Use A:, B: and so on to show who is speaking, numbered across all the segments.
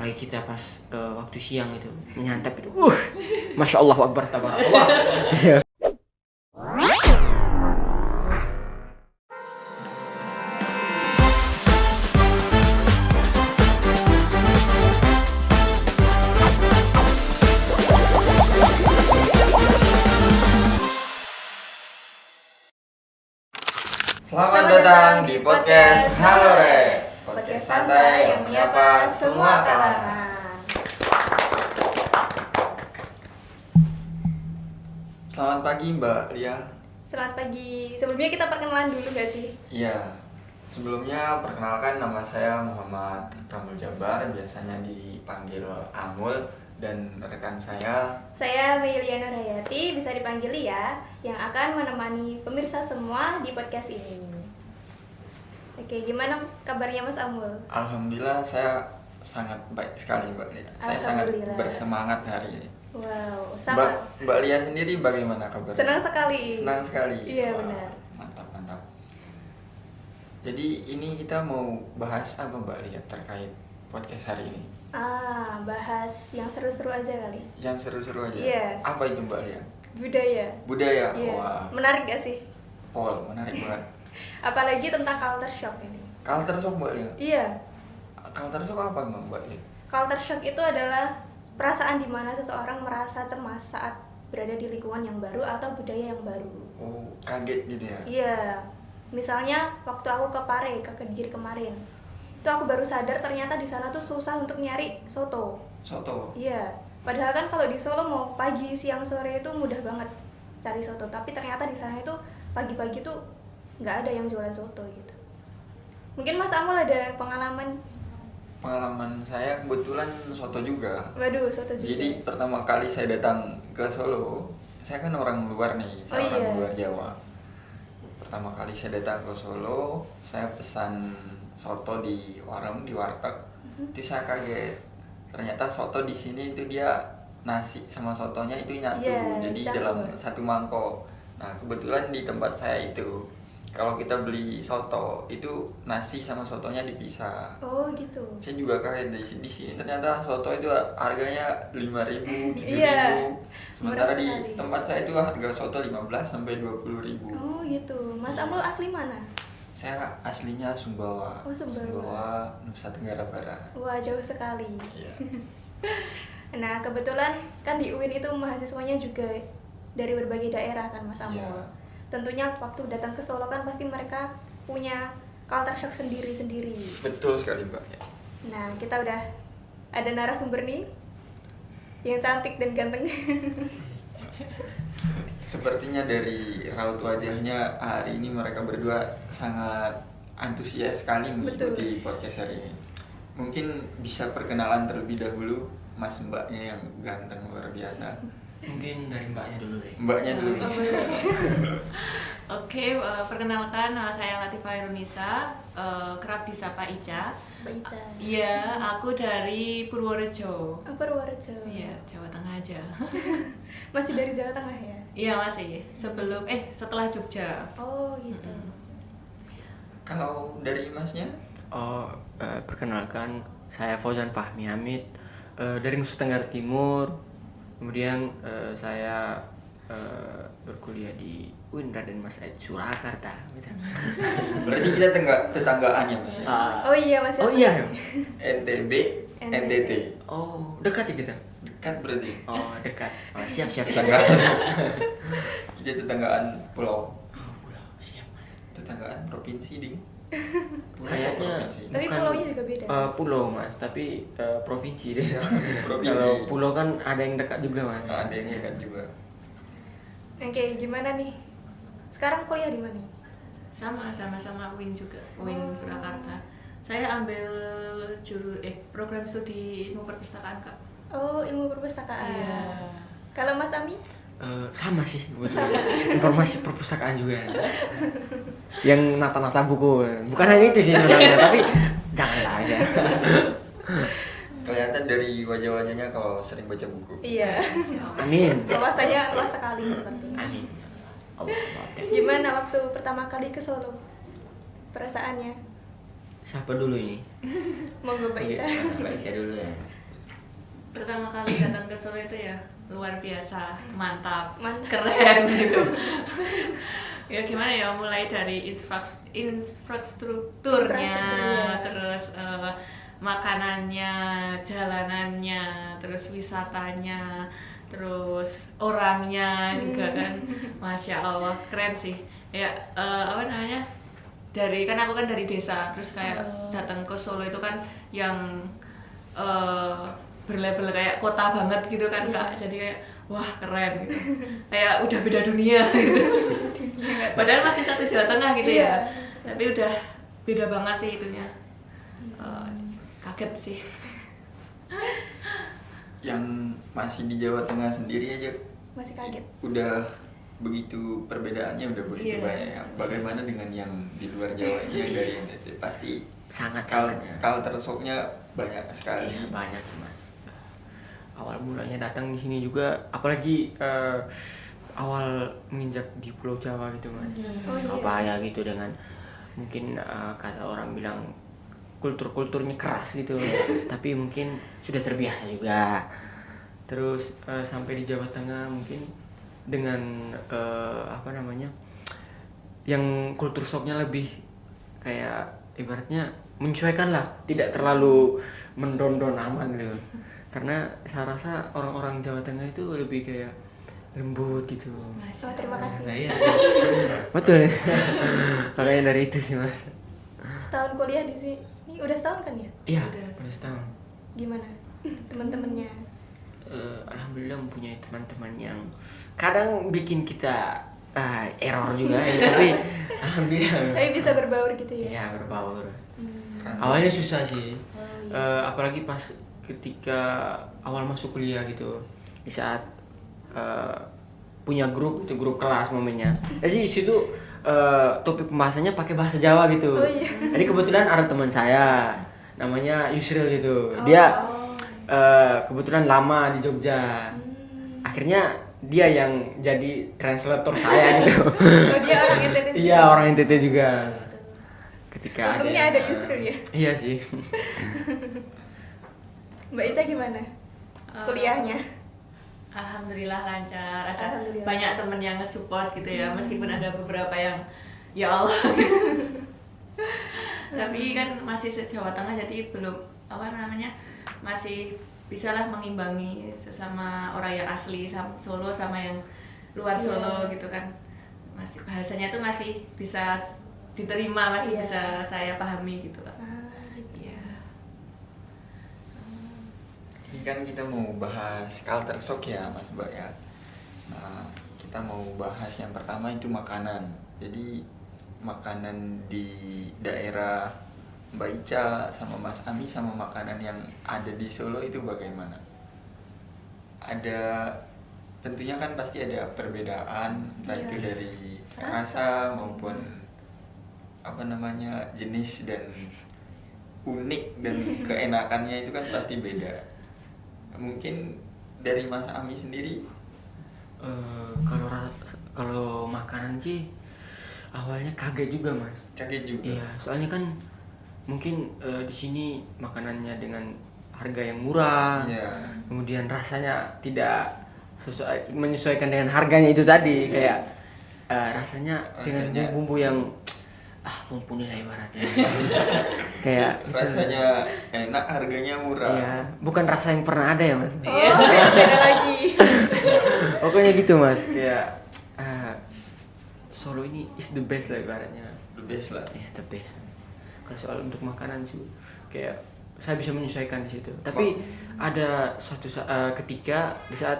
A: apalagi kita pas waktu siang itu menyantap itu, masya Allah akbar tabarakallah.
B: Selamat datang di podcast Halo Re, podcast santai yang menyapa semua kalangan. Selamat pagi Mbak Lia.
C: Selamat pagi. Sebelumnya kita perkenalan dulu gak sih?
B: Iya, sebelumnya perkenalkan nama saya Muhammad Ramul Jabar, biasanya dipanggil Amul, dan rekan saya
C: Meliana Hayati, bisa dipanggil Lia, yang akan menemani pemirsa semua di podcast ini. Oke, gimana kabarnya Mas Amul?
B: Alhamdulillah saya sangat baik sekali Mbak Lia. Saya sangat bersemangat hari ini.
C: Wow, sama.
B: Mbak Lia sendiri bagaimana kabarnya?
C: Senang sekali.
B: Senang sekali.
C: Iya,
B: wah,
C: benar.
B: Mantap. Jadi ini kita mau bahas apa Mbak Lia terkait podcast hari ini?
C: Bahas yang seru-seru aja kali.
B: Yang seru-seru aja.
C: Iya.
B: Apa itu Mbak Lia?
C: Budaya. Iya.
B: Wah.
C: Menarik gak sih?
B: Menarik banget.
C: Apalagi tentang culture shock ini.
B: Culture shock Mbak Lia?
C: Iya.
B: Culture shock apa emang Mbak Lia?
C: Culture shock itu adalah perasaan di mana seseorang merasa cemas saat berada di lingkungan yang baru atau budaya yang baru.
B: Oh, kaget gitu ya?
C: Iya. Misalnya waktu aku ke Kediri kemarin. Itu aku baru sadar ternyata di sana tuh susah untuk nyari soto.
B: Soto?
C: Iya. Padahal kan kalau di Solo mau pagi, siang, sore itu mudah banget cari soto. Tapi ternyata di sana itu pagi-pagi tuh nggak ada yang jualan soto gitu. Mungkin Mas Amul ada pengalaman?
B: Pengalaman saya kebetulan soto juga.
C: Waduh, soto juga.
B: Jadi pertama kali saya datang ke Solo, saya kan orang luar nih, saya orang luar Jawa. Pertama kali saya datang ke Solo, saya pesan soto di warteg. Itu saya kaget. Ternyata soto di sini itu dia nasi sama sotonya itu nyatu, jadi dalam satu mangkok. Nah, kebetulan di tempat saya itu kalau kita beli soto itu nasi sama sotonya dipisah.
C: Oh gitu.
B: Saya juga kaget di sini ternyata soto itu harganya 5.000, 7.000. Sementara di tempat saya itu harga soto 15 sampai 20.000.
C: Oh gitu. Mas Amul asli mana?
B: Saya aslinya Sumbawa.
C: Oh, Sumbawa.
B: Nusa Tenggara Barat.
C: Wah, jauh sekali.
B: Iya.
C: Nah, kebetulan kan di UIN itu mahasiswanya juga dari berbagai daerah kan Mas Amul.
B: Iya.
C: Tentunya waktu datang ke Solo kan pasti mereka punya culture shock sendiri-sendiri.
B: Betul sekali Mbak.
C: Nah, kita udah ada narasumber nih yang cantik dan ganteng.
B: Sepertinya dari raut wajahnya hari ini mereka berdua sangat antusias sekali mengikuti podcast hari ini. Mungkin bisa perkenalan terlebih dahulu Mas Mbaknya yang ganteng luar biasa.
A: Mungkin dari mbaknya dulu deh.
B: Mbaknya dulu.
D: Oke, perkenalkan nama saya Latifah Irunisa, kerap disapa Ica.
C: Mbak Ica.
D: Iya, aku dari Purworejo.
C: Purworejo.
D: Iya, Jawa Tengah aja.
C: Masih dari Jawa Tengah ya?
D: Iya masih. Setelah Jogja.
C: Oh gitu.
B: Kalau dari Masnya?
A: Perkenalkan, saya Fauzan Fahmi Hamid, dari Nusa Tenggara Timur. Kemudian saya berkuliah di UIN Raden Mas Said Surakarta gitu.
B: Berarti kita tetanggaan ya Mas?
C: Oh iya Mas.
A: Oh iya.
B: NTB, NTT.
A: Oh, dekat ya kita?
B: Dekat berarti.
A: Oh, dekat. Oh, siap.
B: Tetanggaan. Jadi tetanggaan pulau.
A: Oh, pulau. Siap, Mas.
B: Tetanggaan provinsi ding.
A: Kayaknya
C: tapi
A: bukan,
C: pulaunya juga beda.
A: Pulau Mas, tapi provinsi deh.
B: Provinsi.
A: Kalau pulau kan ada yang dekat juga Mas.
B: Ada yang dekat juga.
C: Oke, gimana nih? Sekarang kuliah di mana?
D: Sama UIN juga, UIN Surakarta. Saya ambil program studi ilmu perpustakaan Kak.
C: Oh, ilmu perpustakaan.
D: Iya.
C: Kalau Mas Ami?
A: Sama sih, informasi perpustakaan juga. Yang nata-nata buku, bukan hanya itu sih sebenarnya, tapi janganlah ya.
B: Kelihatan dari wajah-wajahnya kalau sering baca buku.
C: Iya.
A: Amin.
C: Wawasannya luas sekali seperti.
A: Amin. Allah.
C: Gimana waktu pertama kali ke Solo? Perasaannya?
A: siapa dulu ini?
C: Monggo Mbak Isa.
A: Mbak Isa dulu ya.
D: Pertama kali datang ke Solo itu ya luar biasa, mantap,
C: Mantap.
D: keren gitu. Ya gimana ya, mulai dari infrastrukturnya, terus makanannya, jalanannya, terus wisatanya, terus orangnya juga kan, masya Allah keren sih. Ya apa namanya, dari kan aku kan dari desa, terus kayak datang ke Solo itu kan yang berlevel kayak kota banget gitu kan Kak, jadi kayak wah keren gitu, kayak udah beda dunia gitu. Padahal masih satu Jawa Tengah gitu ya, tapi udah beda banget sih itunya. Kaget sih.
B: Yang masih di Jawa Tengah sendiri aja
C: Masih kaget.
B: udah begitu, perbedaannya udah begitu banyak. Bagaimana dengan yang di luar Jawa yang dari NTT? Pasti
A: Sangat
B: culture shocknya banyak sekali.
A: Iya, banyak sih Mas. Awal mulanya datang di sini juga, apalagi awal menginjak di Pulau Jawa gitu Mas. Surabaya gitu, dengan mungkin kata orang bilang kulturnya keras gitu, tapi mungkin sudah terbiasa juga. Terus sampai di Jawa Tengah mungkin dengan apa namanya, yang kultur shocknya lebih kayak ibaratnya menyesuaikan lah, tidak terlalu mendondon aman gitu. Karena saya rasa orang-orang Jawa Tengah itu lebih kayak lembut gitu.
C: Oh, terima kasih.
A: Nah, iya sih. Betul. Makanya dari itu sih Mas.
C: Setahun kuliah di sini, udah setahun kan ya?
A: Iya, udah setahun.
C: Gimana teman-temannya?
A: Alhamdulillah mempunyai teman-teman yang kadang bikin kita error juga ya, tapi alhamdulillah.
C: Tapi bisa berbaur gitu ya?
A: Iya, berbaur. Awalnya susah sih. Apalagi pas ketika awal masuk kuliah gitu, di saat punya grup, itu grup kelas momennya. Jadi di situ topik pembahasannya pakai bahasa Jawa gitu.
C: Oh, iya.
A: Jadi kebetulan ada teman saya namanya Yusril gitu. Dia kebetulan lama di Jogja. Akhirnya dia yang jadi translator saya gitu.
C: Oh, dia orang NTT juga?
A: Iya, orang NTT juga. Ketika
C: untungnya ada Yusril ya?
A: Iya sih.
C: Mbak Ica gimana kuliahnya?
D: Alhamdulillah lancar, ada
C: Alhamdulillah.
D: banyak temen yang nge-support gitu ya, meskipun ada beberapa yang ya Allah. Tapi kan masih se-Jawa Tengah, jadi belum apa namanya, masih bisalah mengimbangi sesama orang yang asli Solo sama yang luar Solo gitu kan. Masih bahasanya tuh masih bisa diterima, masih bisa saya pahami gitu kan. Iya.
B: Ini kan kita mau bahas culture shock ya Mas Mbak ya. Nah, kita mau bahas yang pertama itu makanan. Jadi makanan di daerah Mbak Ica sama Mas Ami sama makanan yang ada di Solo itu bagaimana? Ada, tentunya kan pasti ada perbedaan, entah itu dari rasa maupun apa namanya, jenis dan unik dan keenakannya itu kan pasti beda. Mungkin dari Mas Ami sendiri,
A: kalau makanan sih awalnya kaget juga Mas.
B: kaget juga.
A: Iya, soalnya kan mungkin di sini makanannya dengan harga yang murah, kemudian rasanya tidak menyesuaikan dengan harganya itu tadi, kayak rasanya dengan bumbu-bumbu yang mumpuni lah ibaratnya. Kayak gitu.
B: Rasanya enak, harganya murah.
A: Iya, bukan rasa yang pernah ada ya Mas.
C: Oh, beda lagi.
A: Pokoknya gitu Mas, kayak Solo ini is the best lah ibaratnya Mas.
B: The best lah.
A: Iya, the best Mas. Kalau soal untuk makanan sih kayak saya bisa menyesuaikan di situ. Tapi ada suatu ketika di saat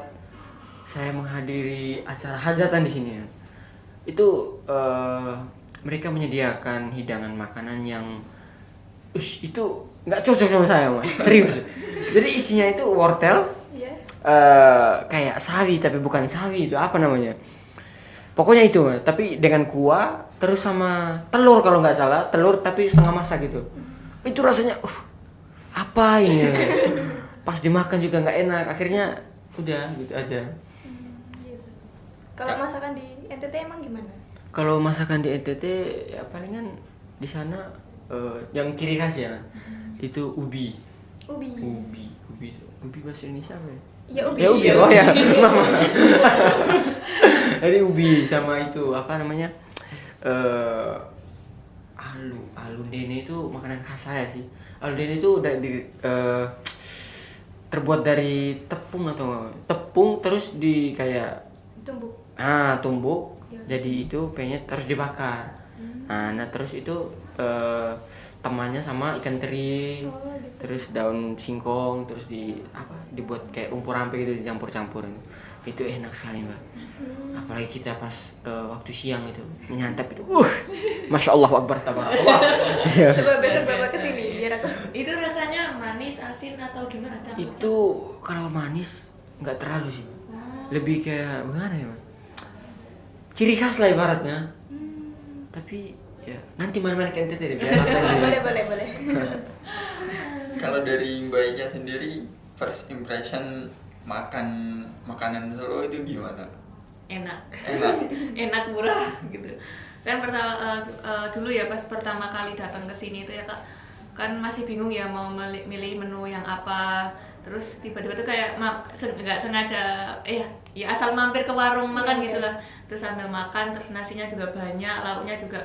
A: saya menghadiri acara hajatan di sini ya, itu mereka menyediakan hidangan makanan yang itu nggak cocok sama saya Mas, serius. Jadi isinya itu wortel, kayak sawi tapi bukan sawi, itu apa namanya, pokoknya itu, tapi dengan kuah terus sama telur kalau nggak salah, telur tapi setengah masak gitu. Itu rasanya apa ini ya? Pas dimakan juga nggak enak, akhirnya udah gitu aja.
C: Kalau masakan di NTT emang gimana?
A: Kalau masakan di NTT ya palingan di sana yang ciri khas ya. Itu ubi.
C: Ubi.
A: Ubi bahasa Indonesia apa ya?
C: Ya ubi.
A: Ya ubi, oh ya. Mama. Jadi ubi sama itu apa namanya? Alun dene itu makanan khas saya sih. Alun dene itu terbuat dari tepung terus di kayak
C: Tumbuk.
A: tumbuk.
C: Ya,
A: Jadi itu penyet terus dibakar. Nah terus itu temannya sama ikan teri,
C: Oh, gitu.
A: terus daun singkong, terus dibuat kayak rumpur rampe gitu dicampur-campur. Itu enak sekali mbak. Apalagi kita pas waktu siang itu menyantap itu, masya Allah akbar tabarakallah.
C: Coba besok bawa ke sini biar aku.
D: Itu rasanya manis, asin atau gimana?
A: Itu kalau manis nggak terlalu sih, lebih kayak gimana ya mbak? Ciri khas lah ibaratnya. Tapi ya nanti main-main ke NTT deh biar rasanya.
C: Boleh.
B: Kalau dari Mbak Ika sendiri, first impression makan makanan Solo itu gimana?
D: Enak,
B: Enak.
D: enak murah gitu. Kan pertama dulu ya pas pertama kali datang ke sini itu ya Kak, kan masih bingung ya mau milih menu yang apa. Terus tiba-tiba tuh kayak nggak sengaja ya asal mampir ke warung makan gitu lah. Terus sambil makan, terus nasinya juga banyak, lauknya juga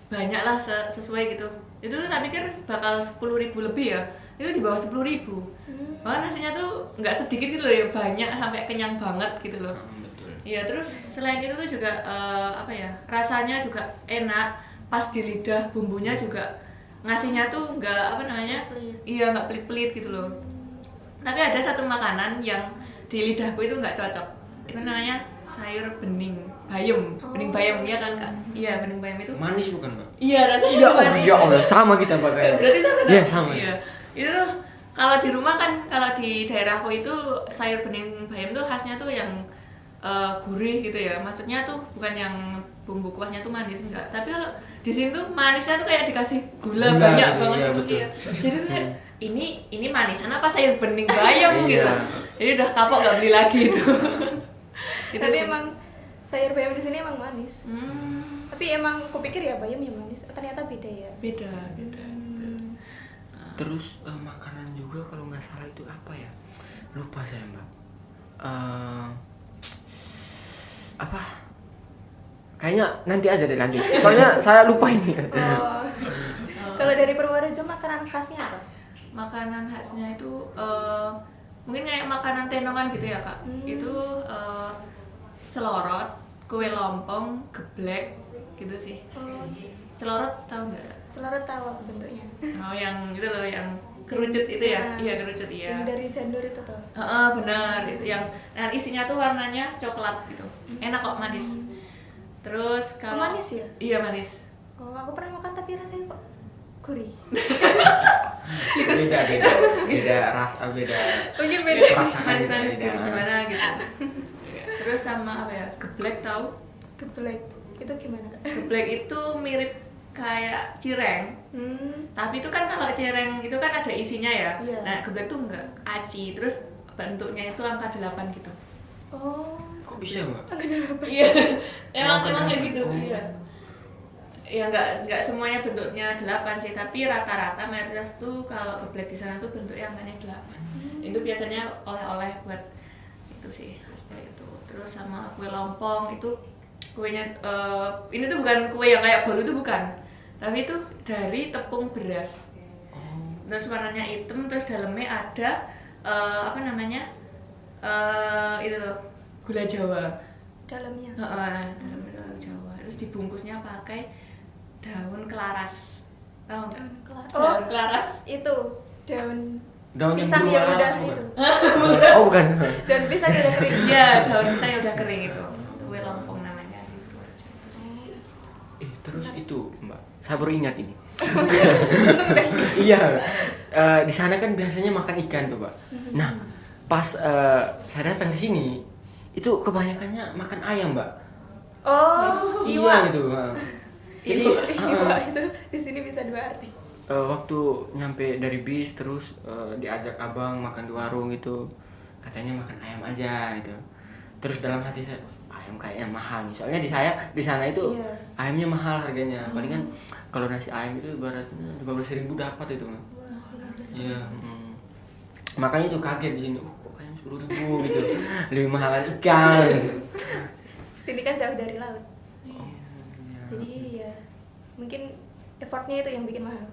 D: banyak lah sesuai gitu. Itu tak pikir bakal 10.000 lebih ya, itu di bawah 10.000. Bahkan nasinya tuh nggak sedikit gitu loh ya, banyak sampai kenyang banget gitu loh.
A: Betul.
D: Iya, terus selain itu tuh juga rasanya juga enak, pas di lidah, bumbunya juga ngasihnya tuh nggak
C: Pelit.
D: iya nggak pelit-pelit gitu loh. Tapi ada satu makanan yang di lidahku itu nggak cocok, itu namanya sayur bening bayam. Bening bayam ya kan Kak? Iya, bening bayam itu
A: Manis bukan mbak?
D: iya rasanya
A: Ya
D: manis.
A: ya Allah sama kita pakai.
D: Berarti sama kan?
A: Iya sama.
D: Iya. Itu tuh kalau di rumah kan, kalau di daerahku itu sayur bening bayam tuh khasnya tuh yang gurih gitu ya. Maksudnya tuh bukan yang bumbu kuahnya tuh manis enggak. Tapi kalau di sini tuh manisnya tuh kayak dikasih gula banyak
A: gitu,
D: banget
A: iya,
D: gitu
A: betul.
D: ya. Jadi tuh kayak ini manisan apa sayur bening bayam gitu.
A: Iya.
D: Jadi udah kapok nggak beli lagi itu. Itu
C: Tapi
D: sih.
C: emang sayur bayam di sini emang manis.
D: Tapi
C: Tapi emang kupikir ya bayam yang manis, ternyata beda ya.
D: beda gitu.
A: Terus makanan juga kalau nggak salah itu apa ya? Lupa saya mbak. Apa? Kayaknya nanti aja deh lanjut. Soalnya saya lupa ini.
C: Oh. Kalau dari Purworejo makanan khasnya apa?
D: Makanan khasnya itu mungkin kayak makanan tenongan gitu ya Kak. Itu celorot, kue lompong, geblek gitu sih.
C: Oh,
D: Celorot tahu nggak?
C: celorot tahu apa bentuknya?
D: Oh yang itu loh yang kerucut itu ya?
C: Nah,
D: Iya kerucut iya.
C: Yang dari jandur itu tuh.
D: Benar itu yang isinya tuh warnanya coklat gitu. Enak kok, manis. Terus kalau
C: manis ya?
D: Iya manis.
C: Oh, aku pernah makan tapi rasanya kok gurih.
A: beda rasa beda.
C: Oh iya beda.
A: Rasakan
D: Manis-manis
A: beda.
D: gitu gimana gitu. Terus sama apa ya? Geblek tahu?
C: Geblek. Itu gimana, Kak?
D: Geblek itu mirip kayak cireng. Tapi itu kan kalau cireng itu kan ada isinya ya.
C: Iya.
D: Nah, geblek tuh enggak, aci. Terus bentuknya itu angka 8 gitu.
C: Oh,
A: Kok bisa mbak?
C: agak dalam.
D: Iya. emang
A: Angka
D: kayak
A: 8.
D: gitu.
A: Oh.
D: Iya. Ya enggak semuanya bentuknya 8 sih, tapi rata-rata mayoritas tuh kalau geblek di sana tuh bentuknya angkanya 8. Itu biasanya oleh-oleh buat itu sih, khasnya itu. Terus sama kue lompong itu kuenya ini tuh bukan kue yang kayak bolu, itu bukan. Tapi itu dari tepung beras. Terus warnanya hitam, terus dalamnya ada apa namanya? Itu loh, gula Jawa.
C: Dalamnya.
D: Dalamnya gula Jawa. Terus dibungkusnya pakai daun kelaras. Tahu nggak?
C: Oh,
D: Daun kelaras.
C: itu daun
A: Daun yang
C: pisang yang
A: berwarna
C: udah
A: bukan?
C: itu.
A: Oh bukan.
C: Daun pisang yang udah kering.
D: Iya, daun saya udah kering itu. Kue lompong namanya.
A: Terus itu mbak, saya baru ingat ini. Iya, di sana kan biasanya makan ikan tuh mbak. Nah, pas saya datang ke sini, itu kebanyakannya makan ayam mbak.
C: Oh,
A: Iya
C: iwa.
A: gitu. Jadi
C: Iwa itu di sini bisa dua arti.
A: waktu nyampe dari bis terus diajak abang makan di warung itu, katanya makan ayam aja gitu. Terus dalam hati saya, ayam kayaknya mahal nih. Soalnya di sana itu
C: Iya.
A: ayamnya mahal harganya. Paling kan kalau nasi ayam itu ibaratnya 15.000 dapat itu.
C: Wah, 15.000.
A: Iya. Makanya itu kaget di sini. Kok ayam 10.000 gitu. Lebih mahalan ikan.
C: Sini kan jauh dari laut.
A: Oh, iya.
C: Jadi ya mungkin effortnya itu yang bikin mahal.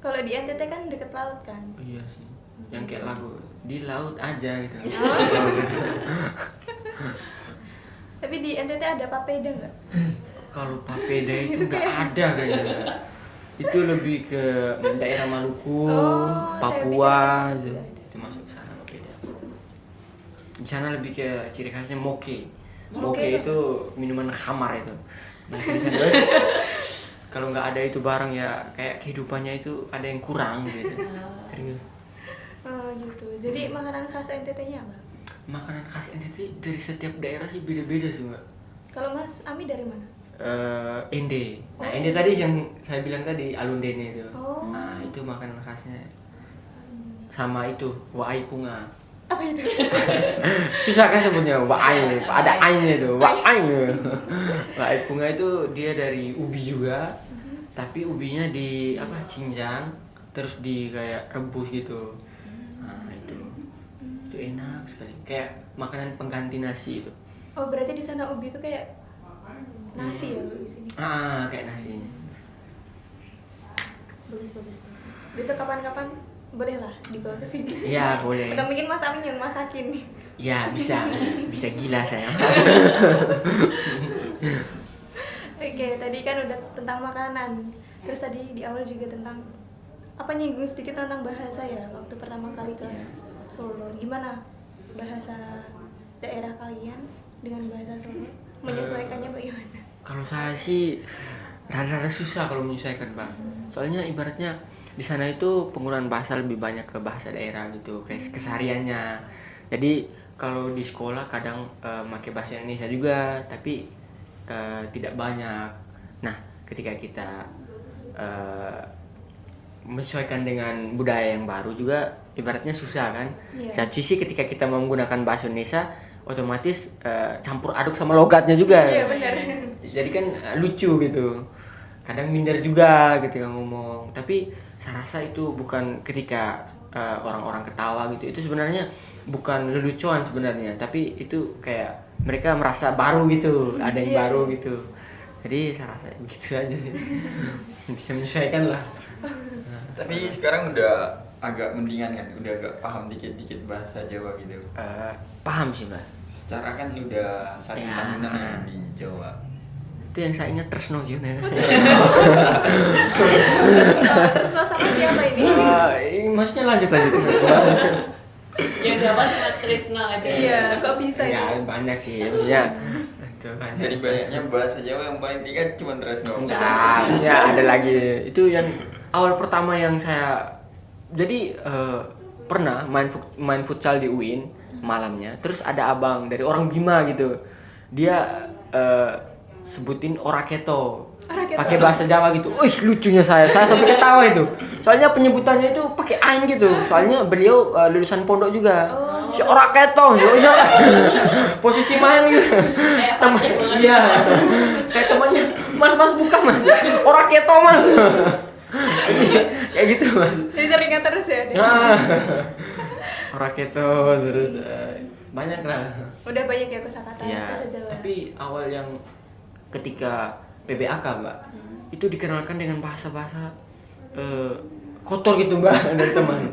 C: Kalau di NTT kan deket laut kan.
A: Iya sih. Yang kayak lagu di laut aja gitu.
C: Tapi di NTT ada papeda nggak?
A: Kalau papeda itu nggak ada kayaknya. Itu lebih ke daerah Maluku,
C: Oh,
A: Papua
C: saya pikir
A: gitu.
C: ada.
A: Itu masuk sana papeda. Di sana lebih ke ciri khasnya moke.
C: Moke
A: Moke
C: itu?
A: itu minuman khamar itu. Nah, di sana kalau nggak ada itu barang ya kayak kehidupannya itu ada yang kurang gitu. Serius.
C: Oh gitu. Jadi makanan khas NTT-nya apa?
A: Makanan khas NTT dari setiap daerah sih beda-beda sih mbak.
C: Kalau Mas Ami dari mana?
A: Ende. Nah,
C: Oh,
A: ende tadi yang saya bilang tadi alundene itu.
C: Oh.
A: Nah, itu makanan khasnya. Sama itu, waai punga.
C: Apa itu?
A: Susah kan sebutnya, waai. Ada ainnya itu, waai. Waai punga itu dia dari ubi juga. Tapi ubinya di cincang terus di kayak rebus gitu. Nah, itu. Itu enak sekali. Kayak makanan pengganti nasi itu.
C: Oh berarti di sana ubi itu kayak nasi ya kalau di sini.
A: Kayak nasi.
C: Bagus. Besok kapan-kapan bolehlah dibawa ke sini.
A: Iya, boleh.
C: Atau mungkin Mas Ami yang masakin nih.
A: Ya, bisa gila saya.
C: Oke, tadi kan udah tentang makanan. Terus tadi di awal juga tentang nyinggung sedikit tentang bahasa ya waktu pertama kali ke
A: Iya.
C: Solo. Gimana bahasa daerah kalian dengan bahasa Solo? Menyesuaikannya bagaimana?
A: Kalau saya sih rada-rada susah kalau menyesuaikan, Pak. Soalnya ibaratnya di sana itu penggunaan bahasa lebih banyak ke bahasa daerah gitu, kayak kesehariannya. Jadi kalau di sekolah kadang pakai bahasa Indonesia juga, tapi tidak banyak. Nah, ketika kita menyesuaikan dengan budaya yang baru juga ibaratnya susah kan.
C: Iya.
A: Satu sisi ketika kita menggunakan bahasa Indonesia otomatis campur aduk sama logatnya juga.
C: Iya benar.
A: Jadi kan lucu gitu. Kadang minder juga ketika ngomong. Tapi saya rasa itu bukan ketika orang-orang ketawa gitu. Itu sebenarnya bukan lelucoan sebenarnya, tapi itu kayak mereka merasa baru gitu, ada yang
C: Iya.
A: baru gitu. Jadi saya rasa begitu aja sih. Bisa menyesuaikan lah.
B: Tapi sekarang udah agak mendingan kan, udah agak paham dikit-dikit bahasa Jawa gitu.
A: Paham sih mbak.
B: Secara kan udah saling
A: Ya.
B: tahunan ya di Jawa.
A: Itu yang saya ingat Tresno sih.
C: Terus sama siapa ini?
A: Maksudnya lanjut.
D: Yang dapat cuma Trisna aja.
C: Iya, kok bisa
A: Ya
C: ya?
A: banyak sih. Ya. Itu kan.
B: Dari banyaknya bahasa Jawa yang paling tinggi cuma Tresno.
A: Enggak, ya ada lagi. Itu yang awal pertama yang saya jadi pernah main futsal di UIN malamnya. Terus ada abang dari orang Bima gitu. Dia sebutin oraketo. Pakai bahasa Jawa gitu. Wih, lucunya saya sampai ketawa itu. Soalnya penyebutannya itu pakai ain gitu. Soalnya beliau lulusan pondok juga. Si oraketo, posisi main gitu.
D: Kayak fashion banget.
A: Iya. Kayak temannya, Mas buka Mas. Oraketo Mas. Kayak gitu Mas.
C: Jadi teringat terus ya? Dek?
A: Oraketo terus banyak lah.
C: Udah banyak ya kosakata
A: Iya.
C: bahasa Jawa.
A: Tapi awal yang ketika PBAK Mbak, itu dikenalkan dengan bahasa-bahasa kotor gitu Mbak dari teman.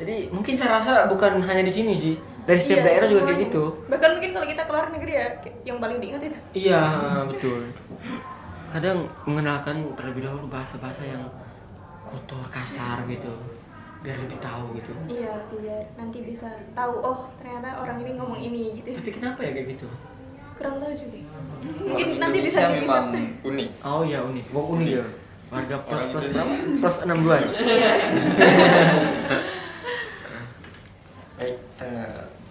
A: Jadi mungkin saya rasa bukan hanya di sini sih, dari setiap
C: Iya,
A: daerah juga kayak
C: semuanya.
A: gitu.
C: Bahkan mungkin kalau kita keluar negeri ya, yang paling diingat itu.
A: Iya betul. Kadang mengenalkan terlebih dahulu bahasa-bahasa yang kotor, kasar gitu, biar lebih tahu gitu.
C: Iya, biar nanti bisa tahu, oh ternyata orang ini ngomong ini gitu.
A: Tapi kenapa ya kayak gitu?
C: Kurang tahu juga.
B: Orang
C: Mungkin nanti bisa
B: Indonesia memang
C: diriset.
B: unik.
A: Oh ya unik, unik ya. Warga plus
B: Orang
A: berapa?
B: Indonesia.
A: Plus 62 ya?
B: Baik,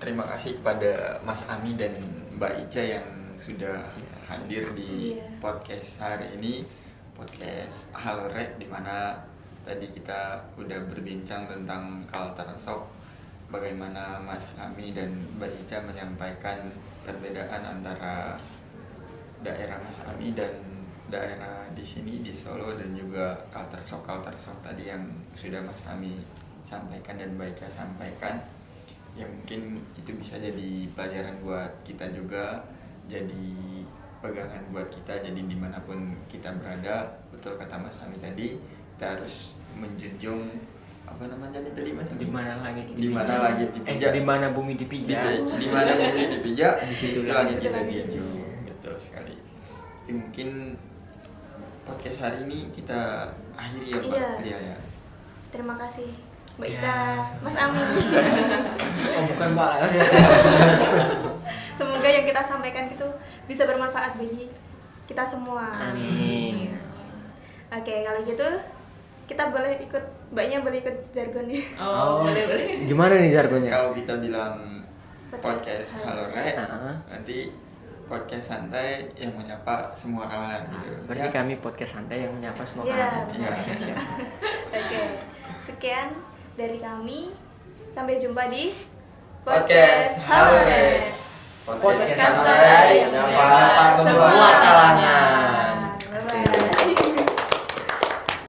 B: terima kasih kepada Mas Ami dan Mbak Ica yang sudah hadir di
C: Iya.
B: podcast hari ini, podcast Halrek, di mana tadi kita udah berbincang tentang culture shock bagaimana Mas Ami dan Mbak Ica menyampaikan perbedaan antara daerah Mas Ami dan daerah di sini di Solo, dan juga culture shock tadi yang sudah Mas Ami sampaikan dan Mbak Ica sampaikan. Ya mungkin itu bisa jadi pelajaran buat kita juga, jadi pegangan buat kita. Jadi dimanapun kita berada, betul kata Mas Ami tadi, kita harus menjunjung apa namanya tadi Mas Ami?
A: Di mana langit
B: Di mana langit dipijak,
A: di mana bumi dipijak,
B: di mana bumi dipijak,
A: di situ
B: langit
C: langit
B: kita
C: dipijak.
B: dijunjung. Betul sekali. Ya, mungkin podcast hari ini kita akhiri ya Pak
C: Iya.
B: Lia ya.
C: Terima kasih Mbak
A: Ya,
C: Ica, Mas Ami.
A: oh bukan Mbak lah.
C: Semoga yang kita sampaikan itu bisa bermanfaat bagi kita semua.
A: Amin.
C: Oke, kalau gitu kita boleh ikut, mbaknya boleh ikut jargonnya.
D: Oh, boleh.
A: Gimana nih jargonnya?
B: Kalau kita bilang podcast
C: Podcast
B: Halo
C: Halo
B: Re,
A: Heeh.
B: nanti podcast santai yang menyapa semua kalangan gitu.
A: Berarti
B: Ya.
A: kami podcast santai yang menyapa semua
C: Iya,
A: kalangan.
B: benar.
A: Siap-siap.
C: Oke, sekian dari kami. Sampai jumpa di
B: Podcast Halo Re.
A: Podcast
C: santai
A: santai